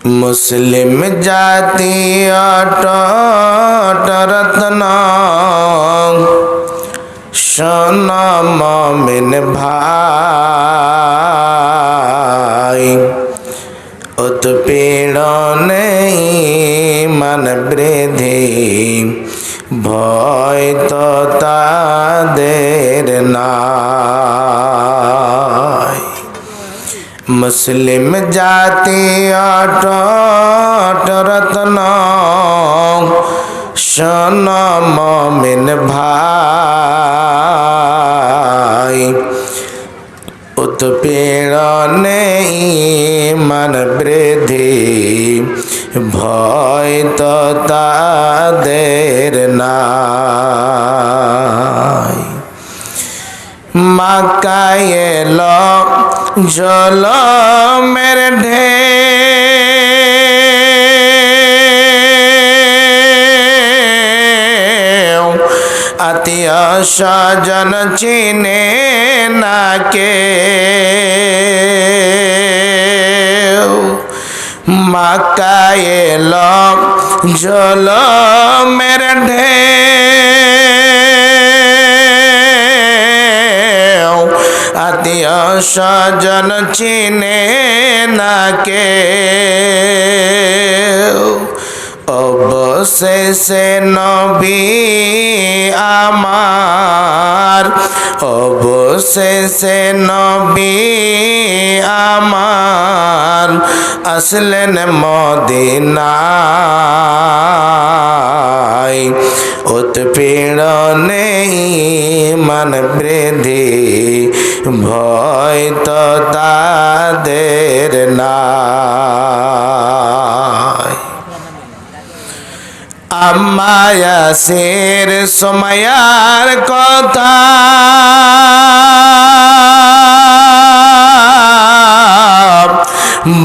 मुस्लिम जाति अटूट रत्न शोन मोमिन भाई उत्पीड़न ईमान वृद्धि भय तो तादेर नाई। मुस्लिम जाति अटूट रत्न शोन मोमिन भाई उत्पीड़न ईमान वृद्धि भय तो तादेर नाई। मक्काय लो जलो मेरे ढेर आत्मीय स्वजन चिने ना के मक्काय लो जलो मेरे ढेर आत्मीय स्वजन चिने ना के অবশেষে নবী আমার অবশেষে নবী আমার আসলেন মদিনায় उत्पीड़न ईमान वृद्धि भय तो तादेर नाई। আম্মা ইয়াসির সুমাইয়ার কথা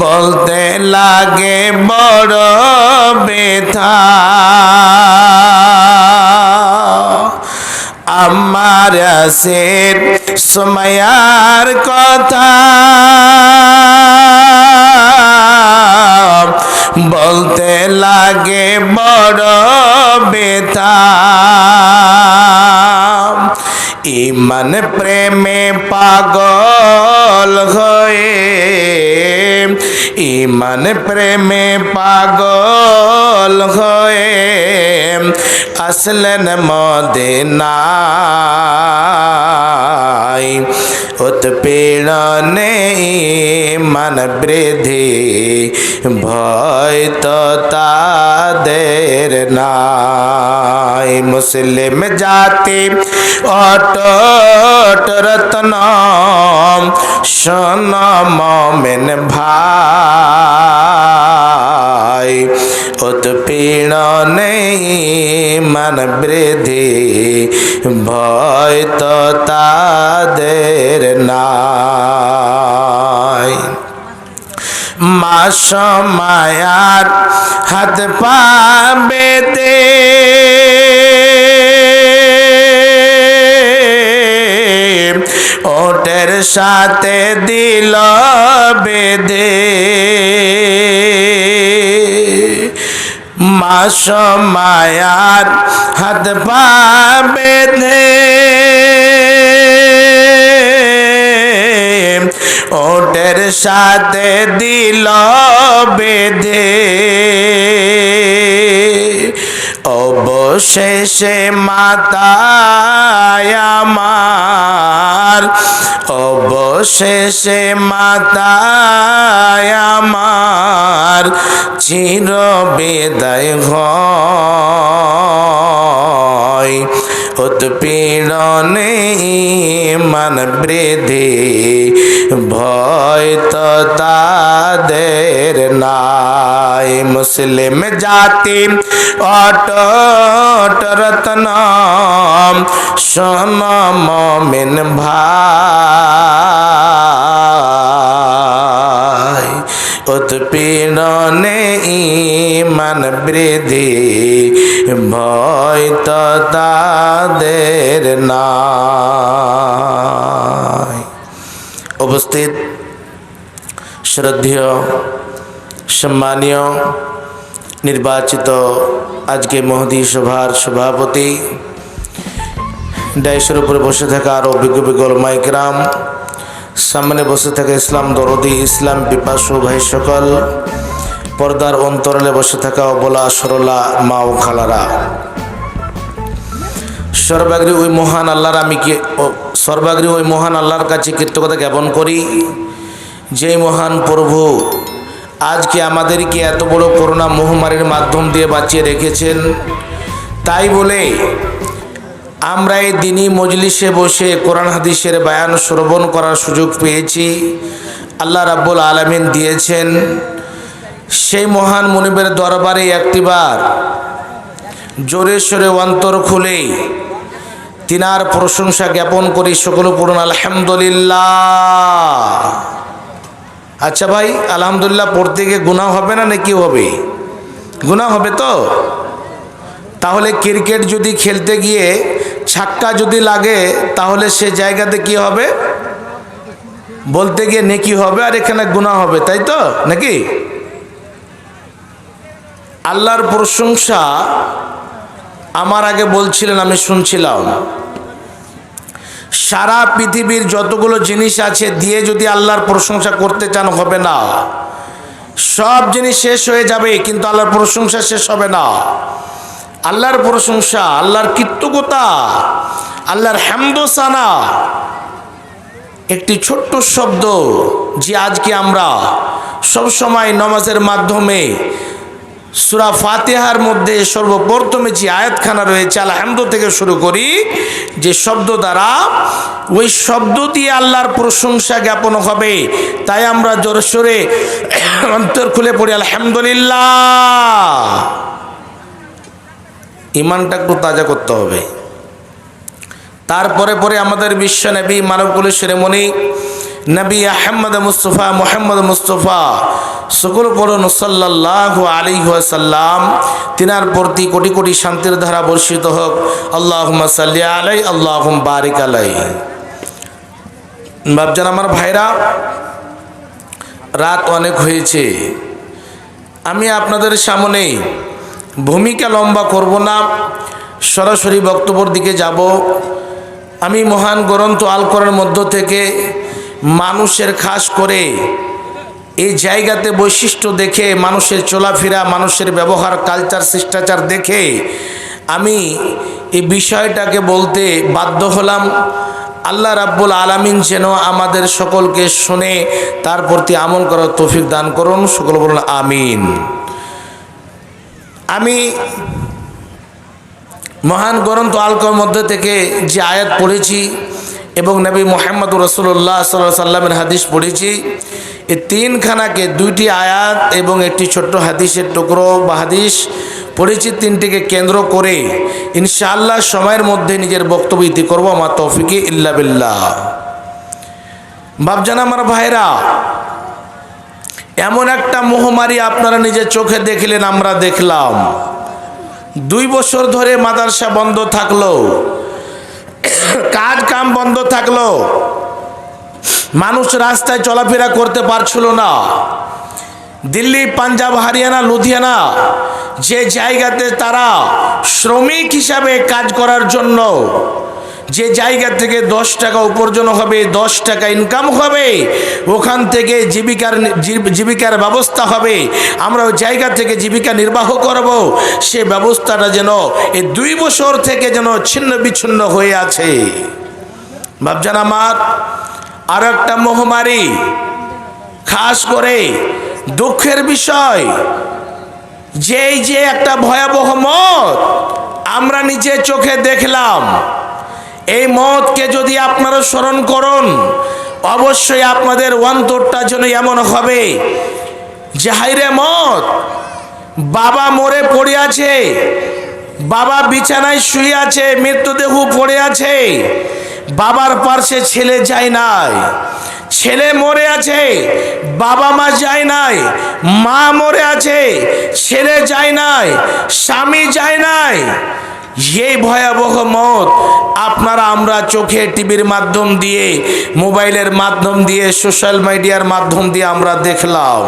বলতে লাগে বড় ব্যথা। আমার ইয়াসির সুমাইয়ার কথা বলতে লাগে বড় ব্যথা। ইমান প্রেমে পাগল হয়ে ইমান প্রেমে পাগল হয়ে আসলেন মদিনায় उत्पीड़न ईमान वृद्धि भय तो तादेर नाई। मुस्लिम जाति अटूट रत्न शोन मोमिन भाई उत्पीड़न ईमान वृद्धि भय तो तादेर नाई। মা মায়ার হাত পা বেঁধে ওটের সাথে দিল বেঁধে মা মায়ার হাত পা বেঁধে ওটের সাথে দিল বেঁধে অবশেষে মাতায় আমার অবশেষে মাতায় আমার চির বিদায় হয় उत्पीड़न ईमान वृद्धि भय तो तादेर नाई। मुस्लिम जाति अटूट रत्न शोन मोमिन भाई उत्पीड़न ईमान वृद्धि भय तो तादेर नाई। उपस्थित श्रद्धेय সম্মানীয় নির্বাচিত আজকে মহদী সভার সভাপতি, ডাইসের উপরে বসে থাকা আরও অভিজ্ঞ ওলামায়ে কেরাম, সামনে বসে থাকা ইসলাম দরদি, ইসলাম পিপাসু ভাই সকল, পর্দার অন্তরালে বসে থাকা অবলা সরলা মা ও খালারা, সর্বাগ্রী ওই মহান আল্লাহর কাছে কৃতজ্ঞতা জ্ঞাপন করি, যেই মহান প্রভু আজকে আমাদেরকে এত বড় করোনা মহামারীর মাধ্যম দিয়ে বাঁচিয়ে রেখেছেন। তাই বলে আমরা এই দিনী মজলিসে বসে কোরআন হাদিসের বয়ান শ্রবণ করার সুযোগ পেয়েছি, আল্লাহ রাব্বুল আলামিন দিয়েছেন। সেই মহান মুনিবের দরবারে একটিবার জোরে সোরে অন্তর খুলে তিনার প্রশংসা জ্ঞাপন করি। সকল পড়ুন আলহামদুলিল্লাহ। আচ্ছা ভাই, আলহামদুলিল্লাহ পড়তে গিয়ে গুনাহ হবে না নাকি হবে? গুনাহ হবে তো? তাহলে ক্রিকেট যদি খেলতে গিয়ে ছাক্কা যদি লাগে তাহলে সে জায়গাতে কি হবে? বলতে গিয়ে নেকি হবে, আর এখানে গুনাহ হবে, তাই তো নাকি? আল্লাহর প্রশংসা আমার আগে বলছিলেন, আমি শুনছিলাম, সারা পৃথিবীর যতগুলো জিনিস আছে দিয়ে যদি আল্লাহর প্রশংসা করতে চান হবে না। সব জিনিস শেষ হয়ে যাবে কিন্তু আল্লাহর প্রশংসা শেষ হবে না। আল্লাহর প্রশংসা, আল্লাহর কৃতজ্ঞতা, আল্লাহর হামদ ও সানা একটি ছোট্ট শব্দ যে আজকে আমরা সব সময় নামাজের মাধ্যমে সূরা ফাতিহার মধ্যে সর্বপ্রথমে যে আয়াতখানা রয়েছে আলহামদু থেকে শুরু করি, যে শব্দ দ্বারা ওই শব্দ দিয়ে আল্লাহর প্রশংসা জ্ঞাপন হবে। তাই আমরা জোরে সোরে অন্তর খুলে পড়ি আলহামদুলিল্লাহ। ইমানটা একটু তাজা করতে হবে। তারপরে পরে আমাদের বিশ্ব নবী মানবকুল শিরোমণি নবী আহমদ মুস্তফা মোহাম্মদ মুস্তফা সকল পড়ুন সাল্লাল্লাহু আলাইহি ওয়াসাল্লাম, তিনার প্রতি কোটি কোটি শান্তির ধারা বর্ষিত হোক। আল্লাহুম্মা সাল্লি আলাইহি আল্লাহুম্মা বারিক আলাইহি। বাপজান আমার ভাইরা, রাত অনেক হয়েছে, আমি আপনাদের সামনে ভূমিকা লম্বা করব না, সরাসরি বক্তব্যের দিকে যাব। আমি মহান গ্রন্থ আল কোরআনের মধ্য থেকে মানুষের খাস করে এই জায়গাতে বৈশিষ্ট্য দেখে, মানুষের চলাফেরা, মানুষের ব্যবহার, কালচার, শিষ্টাচার দেখে আমি এই বিষয়টাকে বলতে বাধ্য হলাম। আল্লাহ রাব্বুল আলামিন যেন আমাদের সকলকে শুনে তার প্রতি আমল করার তৌফিক দান করুন। সকল বলুন আমিন। আমি মহান গ্রন্থ আল কোরআনের মধ্যে থেকে যে আয়াত পড়েছি এবং নবী মুহাম্মদ রাসূলুল্লাহ সাল্লাল্লাহু আলাইহি সাল্লামের হাদিস পড়েছি, এই তিনখানাকে, দুইটি আয়াত এবং একটি ছোট্ট হাদিসের টুকরো বা হাদিস পড়েছি, তিনটিকে কেন্দ্র করে ইনশাআল্লাহ সময়ের মধ্যে নিজের বক্তব্য ইতি করবো। আমার তৌফিকে ইল্লা বিল্লাহ। বাপজান আমার ভাইরা, এমন একটা মহামারী আপনারা নিজের চোখে দেখলেন, আমরা দেখলাম। 2 বছর ধরে মাদ্রাসা বন্ধ থাকলো, কাজ কাম বন্ধ থাকলো, মানুষ রাস্তায় চলাফেরা করতে পারছিল না। দিল্লি, পাঞ্জাব, হরিয়ানা, লুধিয়ানা যে জায়গাতে তারা শ্রমিক হিসাবে কাজ করার জন্য, যে জায়গা থেকে 10 টাকা উপার্জন হবে, 10 টাকা ইনকাম হবে, ওখান থেকে জীবিকার ব্যবস্থা হবে, আমরা ওই জায়গা থেকে জীবিকা নির্বাহ করব, সে ব্যবস্থাটা যেন এই 2 বছর থেকে যেন ছিন্ন বিচ্ছিন্ন হয়ে আছে। ভাবছেন আমার আর একটা মহামারী, খাস করে দুঃখের বিষয়, যে একটা ভয়াবহ মত আমরা নিজে চোখে দেখলাম। এই মতকে যদি আপনারা স্মরণ করুন, অবশ্যই আপনাদের অন্তরটা যেন এমন হবে যে হায়রে মত, বাবা মরে পড়ে আছে, বাবা বিছানায় শুয়ে আছে, মৃতদেহ পড়ে আছে, বাবার পাশে ছেলে যায় নাই, ছেলে মরে আছে, বাবা মা যায় নাই, মা মরে আছে, ছেলে যায় নাই, স্বামী যায় নাই। এই ভয়াবহ মত আপনারা আমরা চোখে, টিভির মাধ্যম দিয়ে, মোবাইলের মাধ্যম দিয়ে, সোশ্যাল মিডিয়ার মাধ্যম দিয়ে আমরা দেখলাম।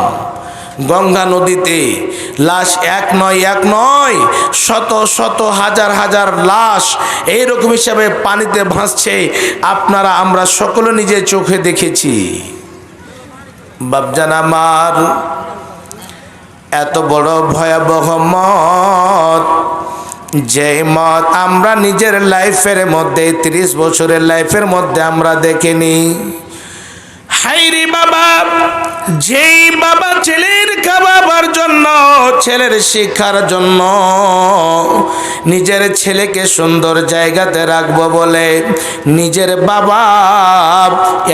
গঙ্গা নদীতে লাশ এক নয় শত শত হাজার হাজার লাশ এইরকম হিসাবে পানিতে ভাসছে। আপনারা আমরা সকলে নিজের চোখে দেখেছি। বাপজান আমার, এত বড় ভয়াবহ মত, যে মত আমরা নিজের লাইফের মধ্যে 30 বছরের লাইফের মধ্যে আমরা দেখিনি। হাইরে বাবা, যেই বাবা ছেলের খাবার জন্য, ছেলের শিক্ষার জন্য নিজের ছেলেকে সুন্দর জায়গাতে রাখবো বলে নিজের বাবা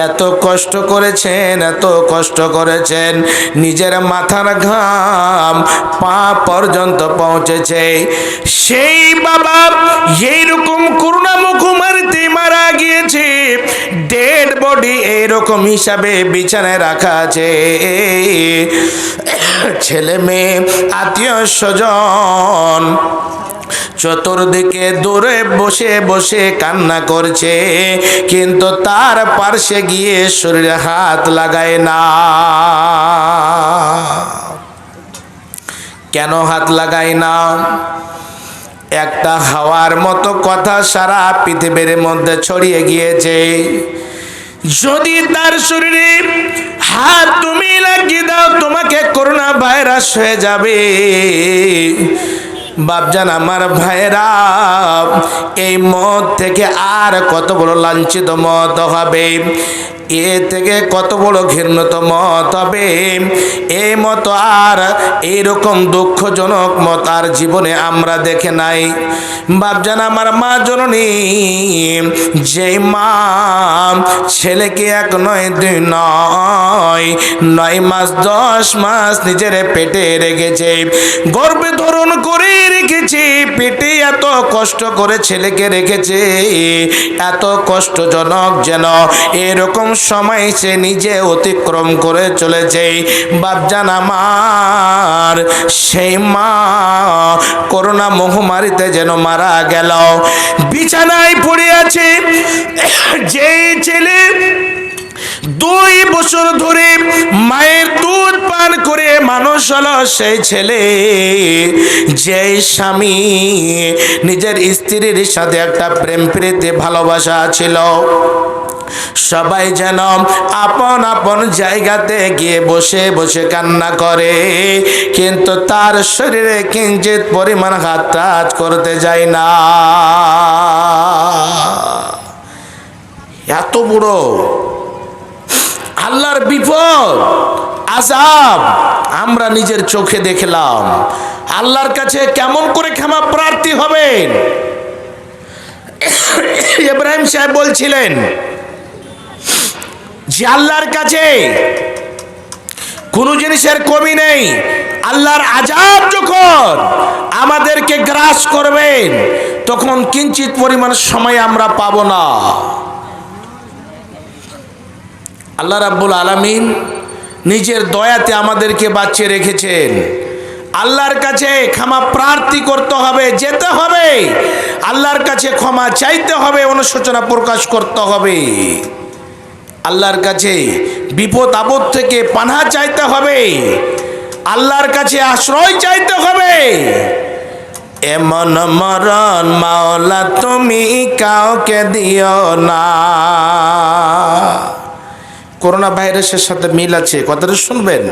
এত কষ্ট করেছেন, এত কষ্ট করেছেন, নিজের মাথার ঘাম পা পর্যন্ত পৌঁছেছে। সেই বাবা এইরকম করুণা মুখমারিতে মারা গিয়েছে, ডেড বডি এইরকম হিসাবে বিছানায় রাখা আছে। ছেলে মেয়ে আত্মীয় স্বজন চতুর্দিকে দূরে বসে বসে কান্না করছে, কিন্তু তার পার্শ্বে গিয়ে শরীরে হাত লাগায় না। কেন হাত লাগায় না? একটা হাওয়ার মতো কথা সারা পৃথিবীর মধ্যে ছড়িয়ে গিয়েছে, যদি তার শরীরে হাত তুমি লাগিয়ে দাও তোমাকে করোনা ভাইরাস হয়ে যাবে। বাপজান আমার ভাইরা, এই মত থেকে আর কত বড় লাঞ্ছিত মত হবে, এ থেকে কত বড় ঘৃণিত মত হবে। এই মত আর এইরকম দুঃখজনক মত আর জীবনে আমরা দেখে নাই। বাপজান আমার মা জননী, যে মা ছেলেকে 1 নয় 2 নয় 9 মাস 10 মাস নিজের পেটে রেখেছে, গর্ভে ধারণ করে রেখেছে, পেটে এত কষ্ট করে ছেলেকে রেখেছে, এত কষ্টজনক যেন এরকম সময় সে নিজে অতিক্রম করে চলেছে। বাপজান আমার, সেই মা করোনা মহামারীতে যেন মারা গেল, বিছানায় পড়ে আছে। যে ছেলে 2 বছর ধরে মায়ের দুধ পান করে মানুষ হলো, সেই ছেলে, যে স্বামী নিজের স্ত্রীর সাথে একটা প্রেম প্রীতি ভালোবাসা ছিল, সবাই যেন আপন আপন জায়গাতে গিয়ে বসে বসে কান্না করে, কিন্তু তার শরীরে কিঞ্চিত পরিমাণ হাত টাচ করতে যায় না। এত বড় আল্লাহর বিপদ, আযাব আমরা নিজের চোখে দেখলাম। আল্লাহর কাছে কেমন করে ক্ষমা প্রার্থী হবেন? ইব্রাহিম সাহেব বলছিলেন যে আল্লাহর কাছে কোন জিনিসের কমি নেই। আল্লাহর আযাব যখন আমাদেরকে গ্রাস করবেন, তখন কিঞ্চিত পরিমাণ সময় আমরা পাবো না। আল্লাহ রাব্বুল আলামিন নিজের দয়াতে আমাদেরকে বাঁচিয়ে রেখেছেন। আল্লাহর কাছে ক্ষমা প্রার্থী করতে হবে, যেতে হবে, আল্লাহর কাছে ক্ষমা চাইতে হবে, অনুশোচনা প্রকাশ করতে হবে, আল্লাহর কাছে বিপদ আপদ থেকে পানাহ চাইতে হবে, আল্লাহর কাছে আশ্রয় চাইতে হবে। এমন মরণ মাওলা তুমি কাউকে দিও না। করোনা ভাইরাসের সাথে মিল আছে, কথাটা শুনবেন।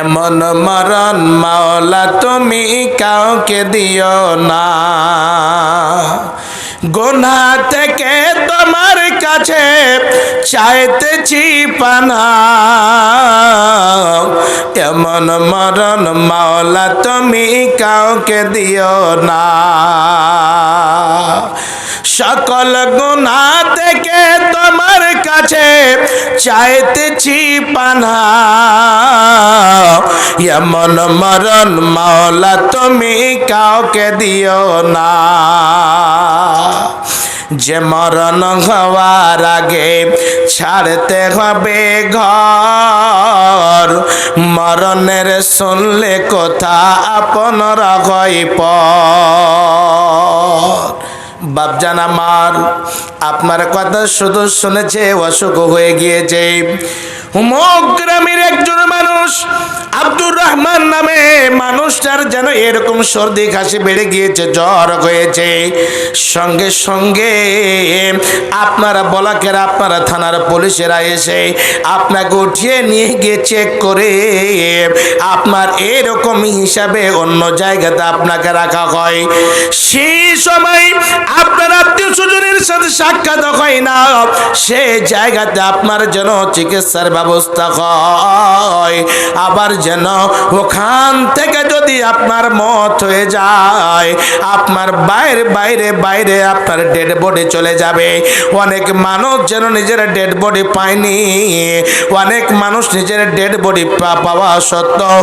এমন মরণ মাওলা তুমি কাউকে দিও না, গুনাহ থেকে তোমার কাছে চাইতেছি পানাহ। এমন মরণ মাওলা তুমি কাউকে দিও না, সকল গুনাহ থেকে তোমার কাছে চাইতেছি পানাহ। এমন মরণ মাওলা তুমি কাউকে দিও না, যে মরণ হওয়ার আগে ছাড়তে হবে ঘর, মরণের শুনলে কথা আপনরা হয় পর। বাপজান আমার, আপনার কথা শুধু শুনেছে অসুখ হয়ে গিয়েছে, অমুক গ্রামের একজন মানুষ আব্দুর রহমান নামে মানুষটার যেন এরকম সর্দি কাশি বেড়ে গিয়েছে, জ্বর হয়েছে। সঙ্গে সঙ্গে আপনারা বলাকের আপনারা থানার পুলিশেরা এসে আপনাকে উঠিয়ে নিয়ে গিয়ে চেক করে আপনার এরকম হিসাবে অন্য জায়গাতে আপনাকে রাখা হয়। সেই সময় আপনার আত্মীয় স্বজনের সাথে সাক্ষাৎ হয় না, সে জায়গাতে আপনার যেন চিকিৎসার ব্যবস্থা হয়। আবার যেন ওখান থেকে যদি আপনার মত হয়ে যায়, আপনার বাইরে বাইরে বাইরে আপনার ডেড বডি চলে যাবে। অনেক মানুষ যেন নিজের ডেড বডি পায়নি, অনেক মানুষ নিজের ডেড বডি পাওয়া সত্ত্বেও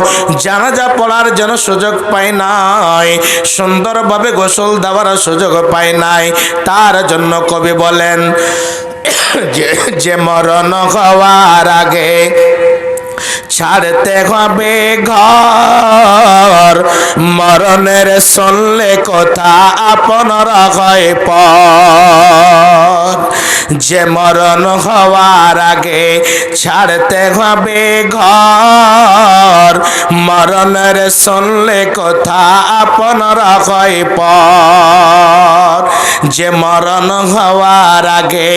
জানাজা পড়ার যেন সুযোগ পায় নাই, সুন্দরভাবে গোসল দেওয়ার সুযোগ পায় নাই। তার জন্য কবি বলেন যে মরণ হওয়ার আগে ছাড়তে হবে ঘর, মরণের শুনলে কথা আপনারা হয় পর। যে মরণ হওয়ার আগে ছাড়তে হবে ঘর, মরণের শুনলে কথা আপনারা হয় পর। যে মরণ হওয়ার আগে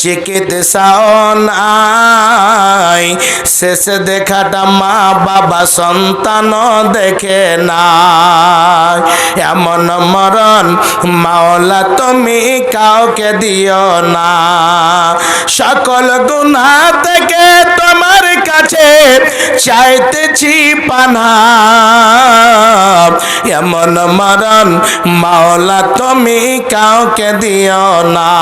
চিকিৎসাও নাই, শেষ দেখাটা মা বাবা সন্তান দেখে না। এমন মরণ মাওলা তুমি কাউকে দিও না। সকল গুনাহ থেকে তোমার কাছে চাইতেছি পানা, এমন মরণ মাওলা তুমি কাউকে দিও না।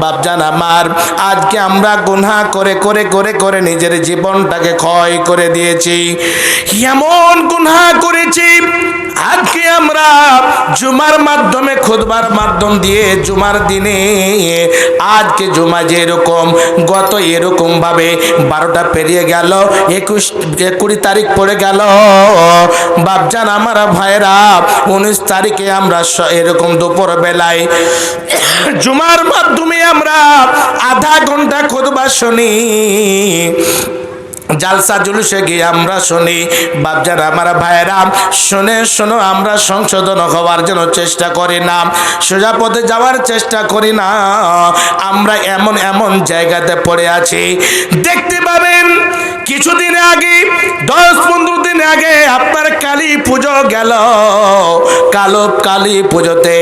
বাপজান আমার, আজকে আমরা গুনাহ করে করে করে করে নিজের জীবনটাকে ক্ষয় করে দিয়েছি। এমন গুনাহ করেছি, আজকে আমরা জুমার মাধ্যমে খুতবার মাধ্যম দিয়ে জুমার দিনে আজকে জুমা যেরকম গত এরকম ভাবে 12টা পেরিয়ে গেল, 20 তারিখ পড়ে গেল। বাপজান আমার ভাইরা, 19 তারিখে আমরা এরকম দুপুর বেলায় জুমার মাধ্যমে আমরা আধা ঘন্টা খুতবা শুনি, জালসা জুলুসে গিয়ে আমরা শুনি। বাপজান আমার ভাইরা, শুনে শোনো, আমরা সংশোধন হওয়ার জন্য চেষ্টা করি না, সোজা পথে যাওয়ার চেষ্টা করি না। আমরা এমন এমন জায়গাতে পড়ে আছি। দেখতে পাবেন কিছুদিন আগে 10-15 দিন আগে আপনার কালী পুজো গেল। কালী পুজোতে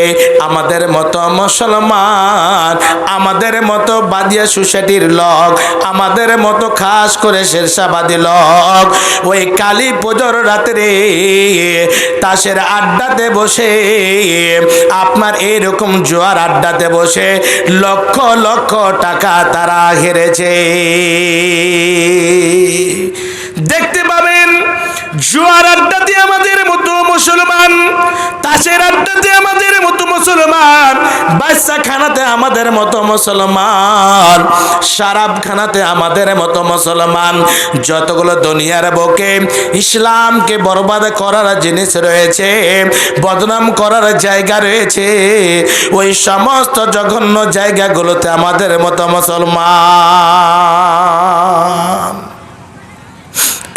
আমাদের মতো মুসলমান, আমাদের মতো বাদিয়া সোসাইটির লোক, আমাদের মতো খাস করে শেরশাবাদী লোক ওই কালী পুজোর রাত্রে তাসের আড্ডাতে বসে, আপনার এইরকম জুয়ার আড্ডাতে বসে লক্ষ লক্ষ টাকা তারা হেরেছে। দেখতে পাবেন জুয়ার আড্ডাতে আমাদের মতো মুসলমান, তাসের আড্ডাতে আমাদের মতো মুসলমান, বাচ্চা খানাতে আমাদের মতো মুসলমান, শরাব খানাতে আমাদের মতো মুসলমান, যতগুলো দুনিয়ার বুকে ইসলামকে বরবাদ করার জিনিস রয়েছে, বদনাম করার জায়গা রয়েছে, ওই সমস্ত জঘন্য জায়গাগুলোতে আমাদের মতো মুসলমান।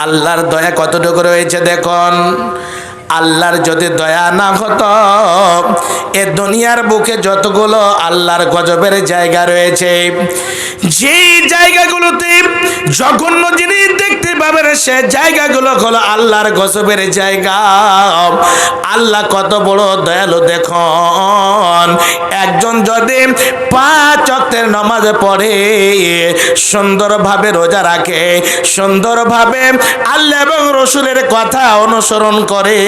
আল্লাহর দয়া কতটুকু রয়েছে দেখুন। আল্লাহর যদি দয়া না হতো, এ দুনিয়ার বুকে যতগুলো আল্লাহর গজবের জায়গা রয়েছে, যেই জায়গাগুলোতে জঘন্য জিনিস দেখতে পাবেন, সে জায়গাগুলো হলো আল্লাহর গজবের জায়গা। আল্লাহ কত বড় দয়ালু দেখুন। একজন যদি 5 ওয়াক্তের নামাজ পড়ে, সুন্দরভাবে রোজা রাখে, সুন্দরভাবে আল্লাহ এবং রসুলের কথা অনুসরণ করে,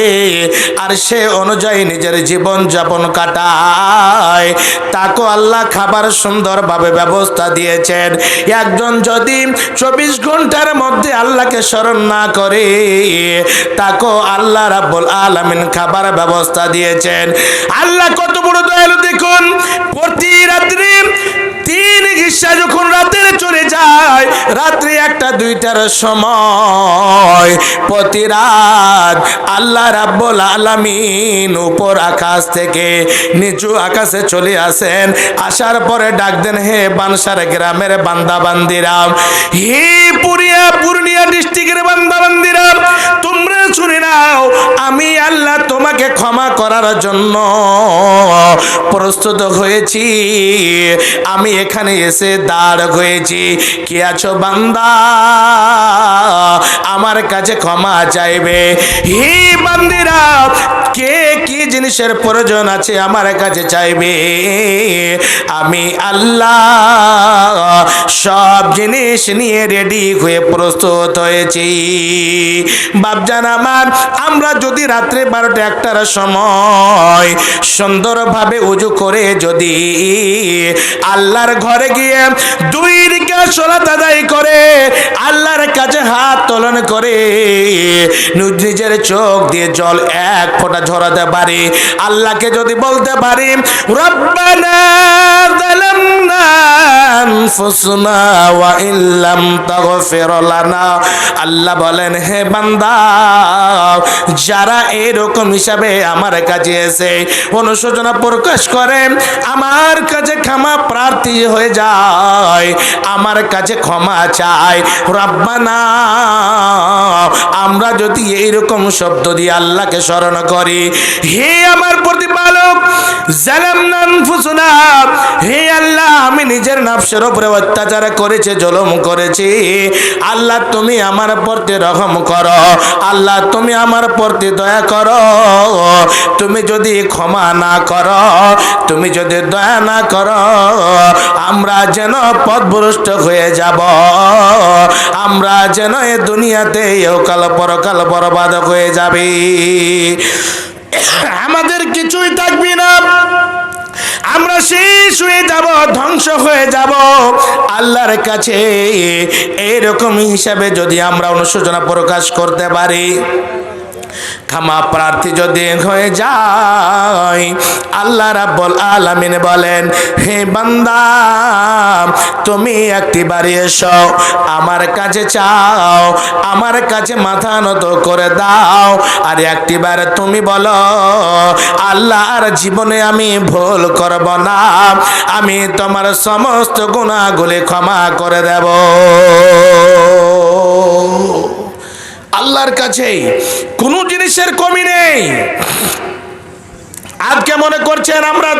আর সে অনুযায়ী নিজের জীবন যাপন কাটায়, তাকে আল্লাহ খাবার সুন্দরভাবে ব্যবস্থা দিয়েছেন। একজন যদি 24 ঘন্টার মধ্যে আল্লাহকে স্মরণ না করে, তাকে আল্লাহ রাব্বুল আলামিন খাবার ব্যবস্থা দিয়েছেন। আল্লাহ কত বড় দয়ালু দেখুন। প্রতি রাত্রি তিন হিস্সা যখন রাতের চলে যায়, রাত্রি 1-2টার সময় প্রতি রাত আল্লাহ রাব্বুল আলামিন উপর আকাশ থেকে নিচু আকাশে চলে আসেন। আসার পরে ডাক দেন, হে বানসার গ্রামের বান্দা বান্দিরা, হে পূর্ণিয়া ডিস্ট্রিক্টের বান্দা বান্দিরা, তোমরা শুনে নাও, আমি আল্লাহ তোমাকে ক্ষমা করার জন্য প্রস্তুত হয়েছি। আমি এখানে এসে দাঁড় হয়েছি। কে আছো বান্দা, আমার কাছে ক্ষমা চাইবে? হে বান্দিরা, কে কি জিনিসের প্রয়োজন আছে আমার কাছে চাইবে? আমি আল্লাহ সব জিনিস নিয়ে রেডি হয়ে প্রস্তুত হয়েছি। বাপজান আমার, আমরা যদি রাত্রে 12টা-1টার সময় সুন্দরভাবে উজু করে যদি আল্লাহর ঘরে গিয়ে 2 রাকাত সালাত আদায় করে আল্লাহর কাছে হাত তোলন করে নিজের চোখ দিয়ে জল 1 ফোঁটা ঝরাতে পারি, আল্লাহকে যদি বলতে পারি, রব্বানা যালামনা আনফুসনা ওয়া ইল্লাম তাগফির লানা, আল্লাহ বলেন, হে বান্দা, যারা এরকম হিসাবে আমার কাছে এসে অনুশোচনা প্রকাশ করে আমার কাছে ক্ষমা প্রার্থী হয়ে যায়, আমার কাছে ক্ষমা চায়, রব্বানা, আমরা যদি এইরকম শব্দ দিয়ে আল্লাহকে স্মরণ করি, হে আমার প্রতিপালক, যালামনা আনফুসনা, হে আল্লাহ, আমি নিজের নফসের উপরে অত্যাচার করেছি, জুলুম করেছি, আল্লাহ তুমি আমার প্রতি রহম করো, আল্লাহ তুমি আমার প্রতি দয়া করো। তুমি যদি ক্ষমা না করো, তুমি যদি দয়া না করো, আমরা যেন পথভ্রষ্ট হয়ে যাব, আমরা যেন এ দুনিয়াতে ইহকাল পরকাল বরবাদ হয়ে যাবে, আমাদের কিছুই থাকবে না, আমরা শেষ হয়ে যাব, ধ্বংস হয়ে যাব। আল্লাহর কাছে এইরকম হিসাবে যদি আমরা অনুশোচনা প্রকাশ করতে পারি, ক্ষমা প্রার্থী যদি হয়ে যায়, আল্লাহ রাব্বুল আলামিন বলেন, হে বান্দা, তুমি একটিবারে এসো, আমার কাছে চাও, আমার কাছে মাথা নত করে দাও, আর একটিবার তুমি বলো, আল্লাহ, আর জীবনে আমি ভুল করব না, আমি তোমার সমস্ত গুনাহগুলি ক্ষমা করে দেব। আল্লাহর কাছে কোনো জিনিসের কমি নেই। আজকে মনে করছেন আমরা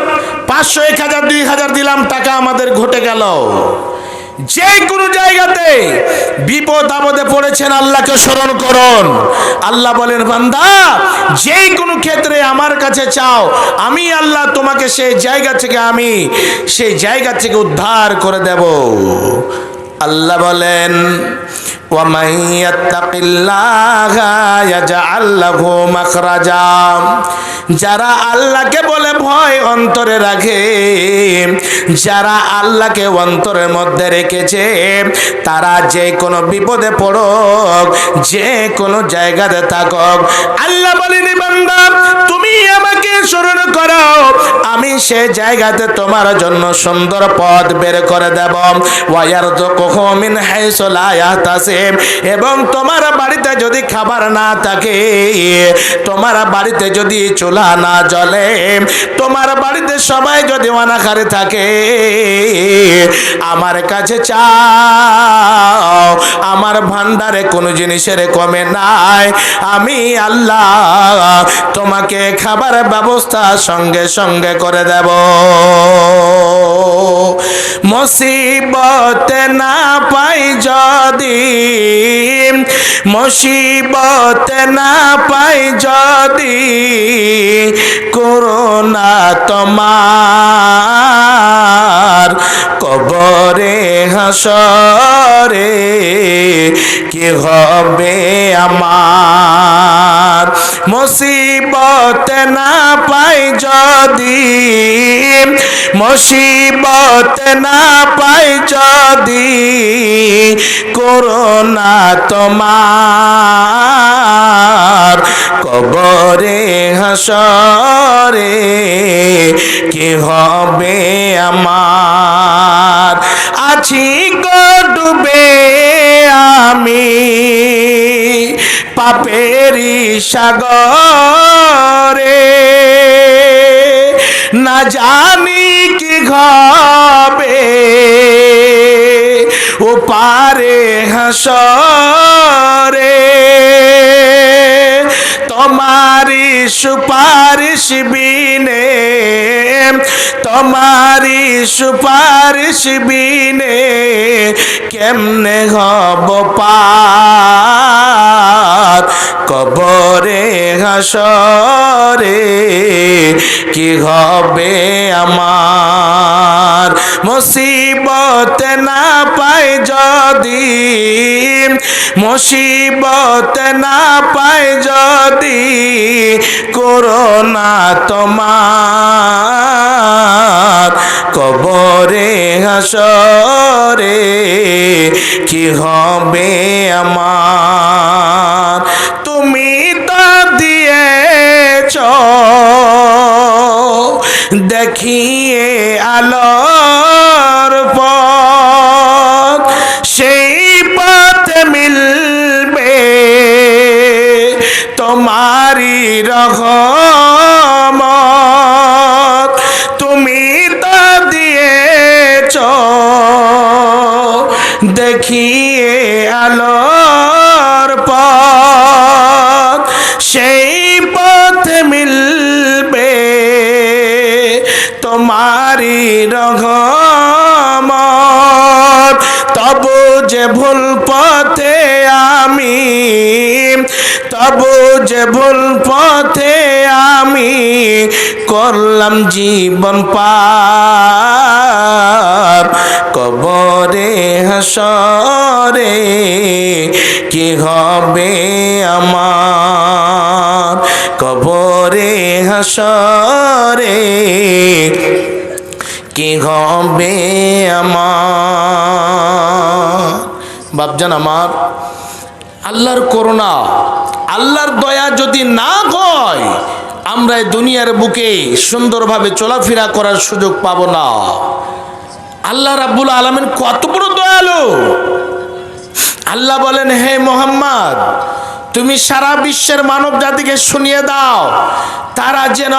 500, 1000, 2000 দিলাম, টাকা আমাদের ঘটে গেল। যে কোনো জায়গাতে বিপদ আপদে পড়েছেন, আল্লাহকে স্মরণ করুন। আল্লাহ বলেন, বান্দা, যে কোনো ক্ষেত্রে আমার কাছে চাও, আমি আল্লাহ তোমাকে সেই জায়গা থেকে উদ্ধার করে দেব। আল্লাহ বলেন, ওয়ামান ইয়াত্তাকিল্লাহা ইয়াজআল লাহু মাখরাজা, যারা আল্লাহকে বলে ভয় অন্তরে রাখে, যারা আল্লাহকে অন্তরের মধ্যে রেখেছে, তারা যে কোনো বিপদে পড়ুক, যে কোনো জায়গাতে থাকুক, আল্লাহ বলেন, বান্দা, তুমি আমাকে স্মরণ করো, আমি সে জায়গাতে তোমার জন্য সুন্দর পথ বের করে দেব। ওয়া ইয়ারযুকুহু মিন হাইসু লা ইয়াহতাসিব, এবং তোমার বাড়িতে যদি খাবার না থাকে, তোমার বাড়িতে যদি চুলা না জ্বলে, তোমার বাড়িতে সবাই যদি অনাহারে থাকে, আমার কাছে চাও, আমার ভান্ডারে কোনো জিনিসের কমে নাই, আমি আল্লাহ তোমাকে খাবার ব্যবস্থা সঙ্গে সঙ্গে করে দেব। মুসিবতে না পাই যদি, মুসিবতে না পাই যদি, করোনা তোমার কবরে হাসরে কি হবে আমার। মুসিবতে না পাই যদি, মুসিবতে না পাই যদি, করোনা তোমার কবরে হাসরে কি হবে আমার। আছি গো ডুবে আমি পাপেরি সাগরে, না জানি কি হবে ও পারে হাসরে। তোমারি সুপারিশ বিনে, তোমারি সুপারিশ বিনে কেমনে হব পার কবরে হাসরে, কি হবে আমার। মুসিবত না পাই যদি, মুসিবত না পাই যদি করোনা তোমার কবরে হাসরে, কি হবে আমার। তুমি তো দিয়েছ দেখিয়ে আলোর পথ, সেই পথে মিলবে তোমারি রহমত। তুমি তো দিয়েছ দেখিয়ে আলোর পথ, সেই পথে মিলবে তোমারি রহমত। তবু যে ভুল পথে আমি, তবু যে ভুল পথে আমি করলাম জীবন পার কবরে হাসরে, কি হবে আমার কবরে হাসরে, কি হবে আমার। বাপজান আমার, আল্লাহর করুণা আল্লাহর দয়া যদি না হয় আমরা এই দুনিয়ার বুকে সুন্দরভাবে চলাফেরা করার সুযোগ পাবো না। আল্লাহ রাব্বুল আলামিন কত বড় দয়ালু। আল্লাহ বলেন, হে মুহাম্মদ তুমি সারা বিশ্বের মানব জাতিকে শুনিয়ে দাও তারা যেন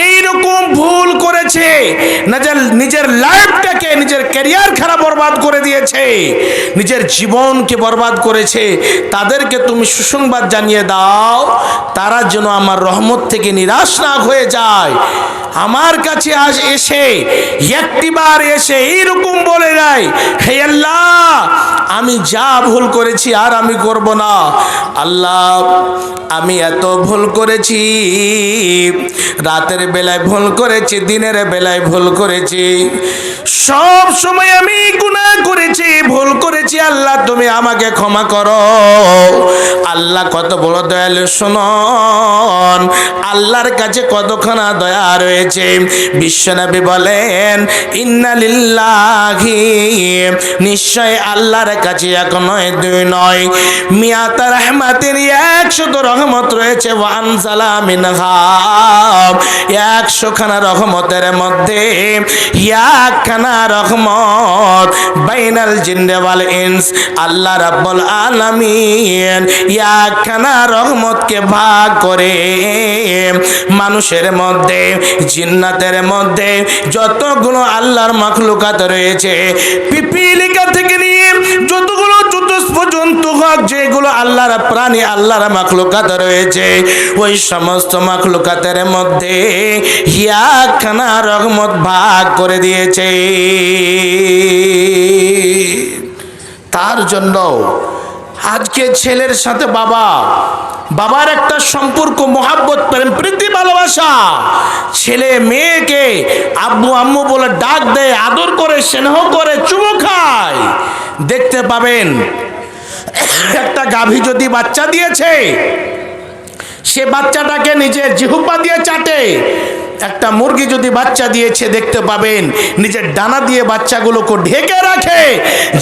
এইরকম ভুল করেছে, নিজের লাইফটাকে, নিজের ক্যারিয়ার খারাপ বরবাদ করে দিয়েছে, নিজের জীবনকে বরবাদ করেছে, তাদেরকে তুমি সুসংবাদ জানিয়ে দাও তারা যেন আমার রহমত থেকে নিরাশ না হয়ে যায়। আমার কাছে আজ এসে একটিবার এসে এইরকম বলে যায়, হে আল্লাহ আমি যা ভুল করেছি আর আমি করব না। আল্লাহ আমি এত ভুল করেছি, রাতের বেলায় ভুল করেছি, দিনের বেলায় ভুল করেছি, সব সময় আমি গুনাহ করেছি, ভুল করেছি। আল্লাহ তুমি আমাকে ক্ষমা করো। আল্লাহ কত বড় দয়ালু শুনুন, আল্লাহর কাছে কতখানা দয়া রয়েছে। বিশ্বনবী বলেন, ইন্না লিল্লাহি, নিশ্চয় আল্লাহর কাছে এক নয় দুই নয়, মিয়াতা রহমাতের 100 রহমত রয়েছে। ওয়ানজালা মিনহা, 100 খানা রহমতের মধ্যে একখানা রহমত বাইনাল জিন্নে ওয়াল ইনস, আল্লাহ রাব্বুল আলামিন একখানা রহমতকে ভাগ করে মানুষের মধ্যে, জিন্নাতের মধ্যে যতগুলো আল্লাহর মাখলুকাত রয়েছে, পিপিলিকা থেকে নিয়ে যতগুলো চতুষ্প জন্তু হোক, যেগুলো আল্লাহর প্রাণী, আল্লাহর মাখলুকাত রয়েছে, ওই সমস্ত মাখলুকাতের মধ্যে একখানা রহমত ভাগ করে দিয়েছে। তার জন্য আজকে ছেলের সাথে বাবার একটা সম্পর্ক, মহাব্বত, প্রেম, প্রীতি, ভালোবাসা, ছেলে মেয়েকে আব্বু আম্মু বলে ডাক দেয়, আদর করে, স্নেহ করে, চুমু খায়। দেখতে পাবেন একটা গাভী যদি বাচ্চা দিয়েছে, সে বাচ্চাটাকে নিজের জিহ্বা দিয়ে চাটে। একটা মুরগি যদি বাচ্চা দিয়েছে, দেখতে পাবেন নিজের ডানা দিয়ে বাচ্চাগুলোকে ঢেকে রাখে,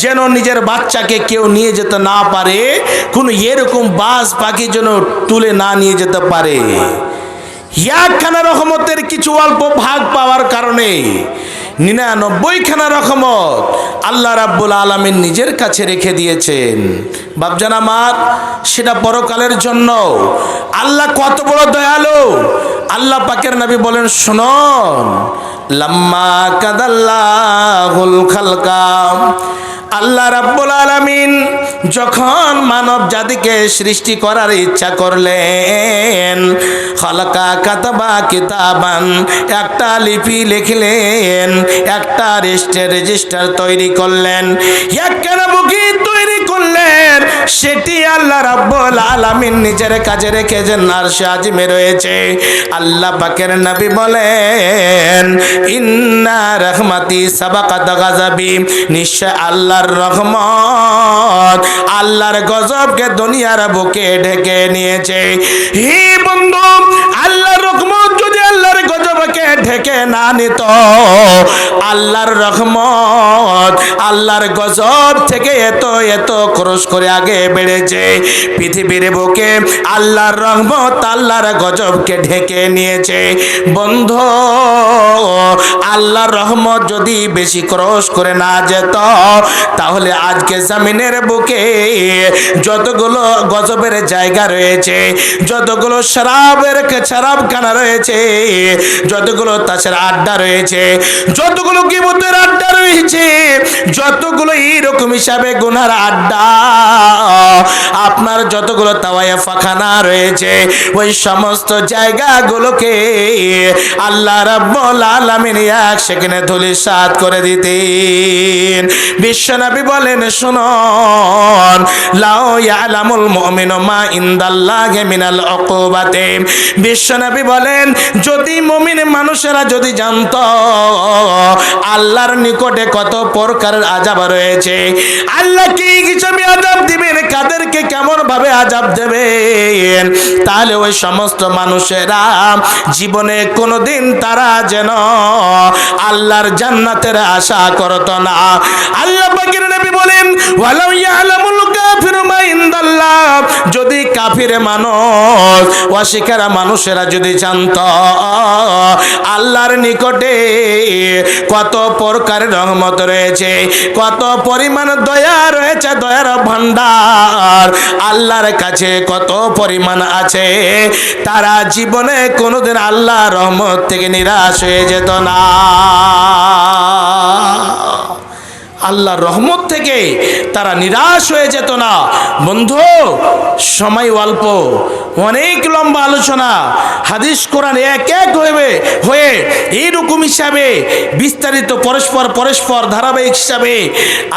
যেন নিজের বাচ্চাকে কেউ নিয়ে যেতে না পারে, কোনো এরকম বাজ পাখি যেন তুলে না নিয়ে যেতে পারে। একখানা রহমতের কিছু অল্প ভাগ পাওয়ার কারণে 99খানা রহমত আল্লাহ রাব্বুল আলামিন নিজের কাছে রেখে দিয়েছেন। বাপজান আমার, সেটা পরকালের জন্য। আল্লাহ কত বড় দয়ালু। আল্লাহ পাকের নবী বলেন, শুনুন, লাম্মা কাদাল্লাহুল খালকা, আল্লাহ রাব্বুল আলামিন যখন মানব জাতিকে সৃষ্টি করার ইচ্ছা করলেন, খালাকা কাতাবা কিতাবান, একটা লিপি লিখলেন, একটা রেজিস্টার তৈরি করলেন, একখানা বই তৈরি করলেন। সেটি আল্লাহ রাব্বুল আলামিন নিজের কাছে রেখেছেন, আরশে আজিমে রয়েছে। আল্লাহ পাকের নবী বলেন, ইন্না রাহমাতি সাবাকাত গাযাবি, নিশ্চয় আল্লাহর রহমত আল্লাহর গজবকে দুনিয়ার বুকে ঢেকে নিয়েছে। হে বন্ধু, আল্লাহর রহমত যদি আল্লাহর গজবকে ঢেকে না নিত, আল্লাহর রহমত আল্লাহর গজব থেকে এত এত ক্রস করে আগে বেড়েছে। পৃথিবীর বুকে আল্লাহর রহমত আল্লাহর গজবকে ঢেকে নিয়েছে। বন্ধু, আল্লাহর রহমত যদি বেশি ক্রস করে না যেত, তাহলে আজকে জমিনের বুকে যতগুলো গজবের জায়গা রয়েছে, যতগুলো শরাবখানা রয়েছে, যতগুলো তাসের আড্ডা রয়েছে, যতগুলো গীবতের আড্ডা রয়েছে, যতগুলো এইরকম হিসাবে গুনার আড্ডা, আপনার যতগুলো তাওয়ায়েফখানা রয়েছে, ওই সমস্ত জায়গাগুলোকে আল্লাহ রাব্বুল আলামিন এক সেকেন্ডে ধূলিসাৎ করে দিতেন। বিশ্বনবী বলেন, শুনুন, লাউ ইয়ালামুল মুমিনু মা ইনদাল্লাহি মিনাল উকুবাতি, বিশ্বনবী বলেন, যদি মুমিন মানুষেরা যদি জানতো আল্লাহর নিকটে কত প্রকারের আযাব রয়েছে, আল্লাহ কি হিসাবে আযাব দিবেন, কাদেরকে কেমন ভাবে আযাব দেবেন, তাহলে ওই সমস্ত মানুষেরা জীবনে কোনোদিন তারা যেন আল্লাহর জান্নাতের আশা করত না। আল্লাহ পাকের নবী বলেন, ওয়ালাউ ইয়ালামুল কাফিরু মা ইনদাল্লাহ, যদি কাফির মানুষ, অস্বীকার মানুষেরা যদি জানতো আল্লাহর নিকটে কত প্রকারের রহমত রয়েছে, কত পরিমাণ দয়া রয়েছে, দয়ার ভান্ডার আল্লাহর কাছে কত পরিমাণ আছে, তারা জীবনে কোনোদিন আল্লাহর রহমত থেকে নিরাশ হয়ে যেত না। আল্লাহর রহমত থেকে তারা নিরাশ হয়ে যেত না। বন্ধু, সময় অল্প, অনেক লম্বা আলোচনা, হাদিস কোরআন এক এক হয়ে এইরকম হিসাবে বিস্তারিত পরস্পর ধারাবাহিক হিসাবে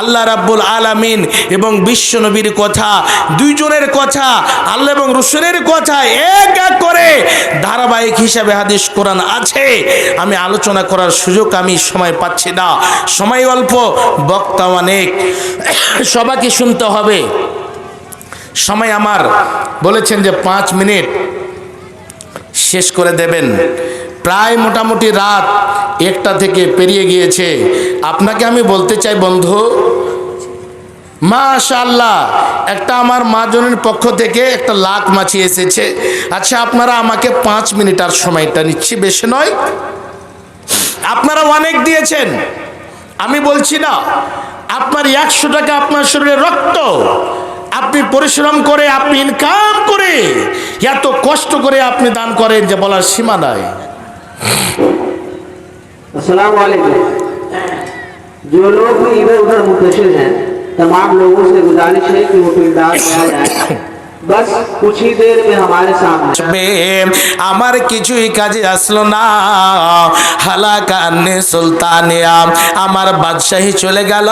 আল্লাহ রাব্বুল আলামিন এবং বিশ্ব নবীর কথা, দুইজনের কথা, আল্লাহ এবং রাসূলের কথা এক এক করে ধারাবাহিক হিসাবে হাদিস কোরআন আছে। আমি আলোচনা করার সুযোগ আমি সময় পাচ্ছি না, সময় অল্প, বক্তা অনেক, সবাইকে শুনতে হবে। সময় আমার বলেছেন যে 5 মিনিট শেষ করে দেবেন। প্রায় মোটামুটি রাত 1টা থেকে পেরিয়ে গিয়েছে। আপনাকে আমি বলতে চাই বন্ধু, মাশাআল্লাহ, একটা আমার মাজনের পক্ষ থেকে একটা লাখ মাছি এসেছে। আচ্ছা, আপনারা আমাকে 5 মিনিট আর সময়টা নিচ্ছি, বেশি নয়। আপনারা অনেক দিয়েছেন, আমি বলছি না। আপনার 100 টাকা আপনার শরীরে রক্ত, আপনি পরিশ্রম করে, আপনি ইনকাম করে, এত কষ্ট করে আপনি দান করেন যে বলার সীমা নাই। अस्सलाम वालेकुम। जो लोग भी इधर उधर मुंतशिर हैं, तमाम लोगों से गुजारिश है कि वो किरदार किया जाए। बस कुछ ही देर में हमारे सामने আমার কিছুই কাজে আসলো না, হালাকান্নে সুলতানিয়া, আমার বাদশাহী চলে গেল।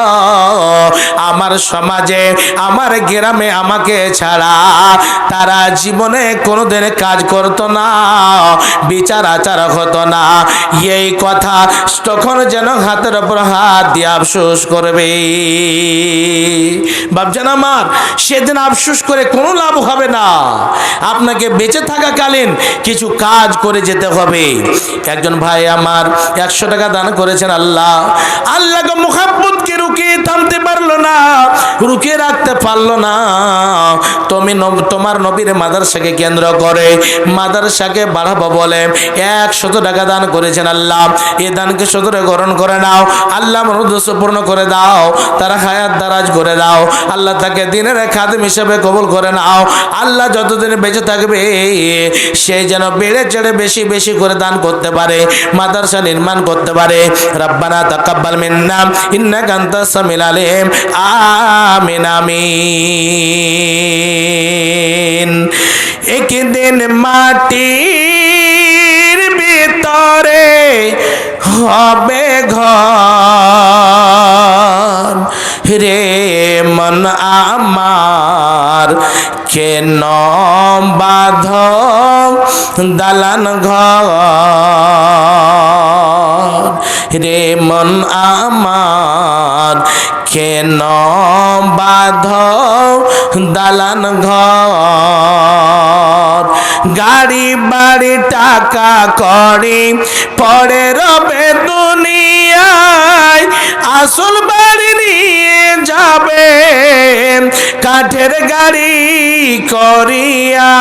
আমার সমাজে, আমার গ্রামে আমাকে ছাড়া তারা জীবনে কোনোদিন কাজ করতো না, বিচার আচার হতো না। এই কথা তখন যেন হাতের উপর হাত দিয়ে আফসোস করবে। বাপজান আমার, সেদিন আফসোস করে কোনো লাভ হবে না। আপনাকে বেঁচে থাকাকালীন কিছু কাজ করে যেতে হবে। একজন ভাই আমার 100 টাকা দান করেছেন। আল্লাহকে মুহাব্বত উম্মতকে রুকিয়ে থামতে পারলো না, রুকিয়ে রাখতে পারলো না। তুমি তোমার নবীর মাদ্রাসাকে কেন্দ্র করে মাদ্রাসাকে বাড়াবো বলে 100 টাকা দান করেছেন। আল্লাহ এই দানকে সদরে গ্রহণ করে নাও। আল্লাহ মনোদ্দেশ্য পূর্ণ করে দাও, তারা হায়াত দারাজ করে দাও। আল্লাহ তাকে দিনের খাদেম হিসেবে কবুল করে নাও। আল্লাহ যতদিন বেঁচে থাকবে সে যেন বেড়ে চেড়ে বেশি বেশি করে দান করতে পারে, মাদ্রাসা নির্মাণ করতে পারে। রব্বানা তাকাব্বাল মিন্না ইন্নাকা আনতাস সামিউল আলিম। আমিন আমিন। একদিন মাটির ভিতরে হবে ঘর রে মন আমার, কেন বাঁধ দালান ঘর রে মন আমার, কেন বাঁধ দালান ঘর। গাড়ি বাড়ি টাকা কড়ি পড়ে রবে দুনিয়ায়, আসল বাড়ি নিয়ে যাবে কাঠের গাড়ি করিয়া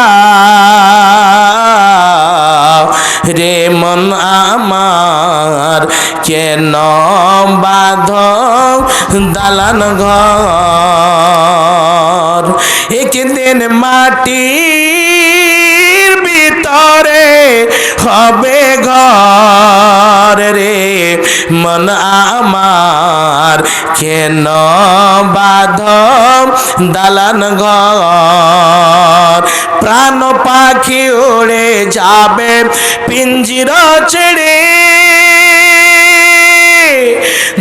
রে মন আমার, কেন বাঁধ দালান ঘর। একদিন মাটির ভিতরে হবে ঘর রে মন আমার, কেন বাঁধ দালান ঘর। প্রাণ পাখি উড়ে যাবে পিঞ্জিরা ছেড়ে,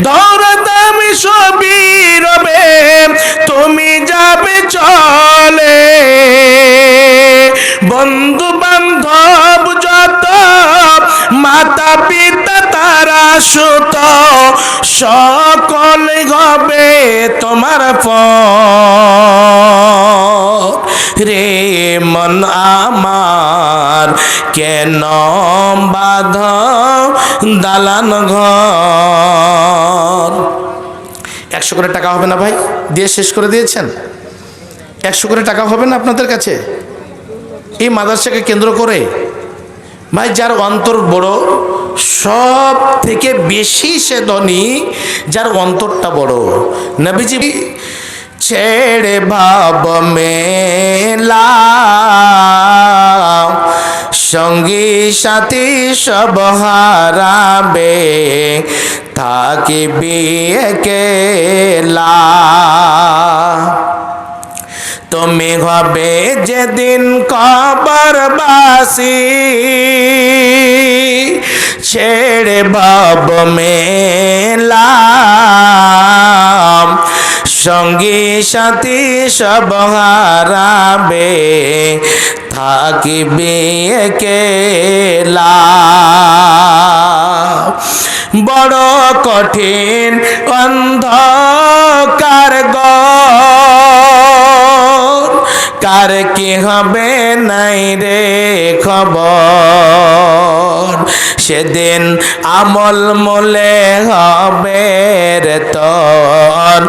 দৌড়াতামি সবই রবে তুমি যাবে চলে। বন্ধু বান্ধব যত মাতা পিতা তারা সুত সকল হবে তোমার পর রে মন আমার, কেন বাঁধ দালান ঘর। 100 করে টাকা হবে না ভাই? দিয়ে শেষ করে দিয়েছেন। 100 করে টাকা হবে না আপনাদের কাছে? এই মাদ্রাসাকে কেন্দ্র করে ভাই যার অন্তর বড়, সব থেকে বেশি সে ধনী যার অন্তরটা বড়। নবীজি ছেড়ে ভাব মেলা, সঙ্গী সাথী সব হারাবে, থাকিবি একলা। তুমি হবে যেদিন কবরবাসী, ছেড়ে ভাব মেলা, সঙ্গী সাথী সব হারাবে, থাকিবি একলা। বড় কঠিন অন্ধকার ঘর, কার কি হবে নাই রে খবর। সেদিন আমল মোলে হবে রে তোর,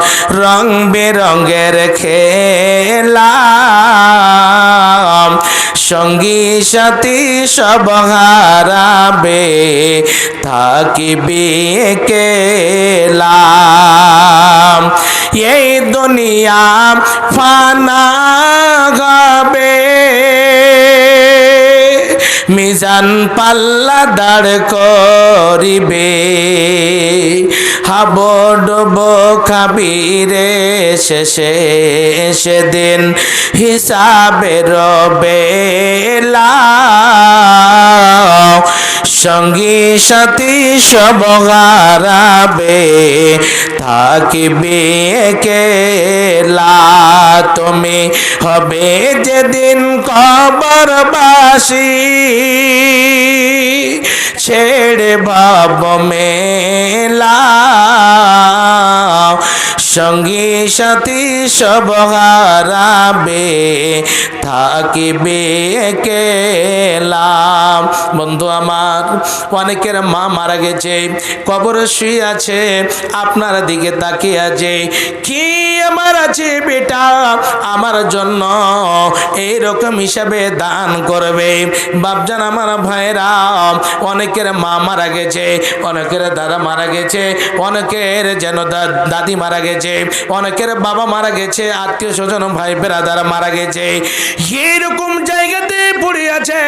রং বেরঙের খেলা, সঙ্গী সাথী সব হারাবে, থাকিবি একলা। এই দুনিয়া ফানা হবে, মিজান পাল্লা দাঁড় করিবে, হাবো ডুবো খাবিরে শেষে সেদিন হিসাবের বেলা। সঙ্গী সাথী সব হারাবে, থাকিবি একলা। তুমি হবে যেদিন কবরবাসী, ছেড়ে ভাব মেলা, সঙ্গী সাথী সব হারাবে, থাকিবে কেলাম। বন্ধু আমার, অনেকের মা মারা গেছে, কবরে শুয়ে আছে, আপনার দিকে তাকিয়ে আছে, কি আমার আছে বেটা আমার জন্য এইরকম হিসাবে দান করবে। বাপজান আমার ভাইরা, অনেকের মা মারা গেছে, অনেকের দাদা মারা গেছে, অনেকের যেন দাদি মারা গেছে, অনেকের বাবা মারা গেছে, আত্মীয় স্বজন ভাই বেরাদার মারা গেছে, এইরকম জায়গাতে পড়ে আছে,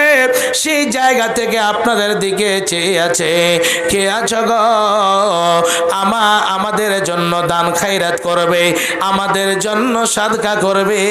সেই জায়গা থেকে আপনাদের দিকে চেয়ে আছে, কে আছো গো আমাদের জন্য দান খায়রাত করবে, আমাদের জন্য সাদকা করবে।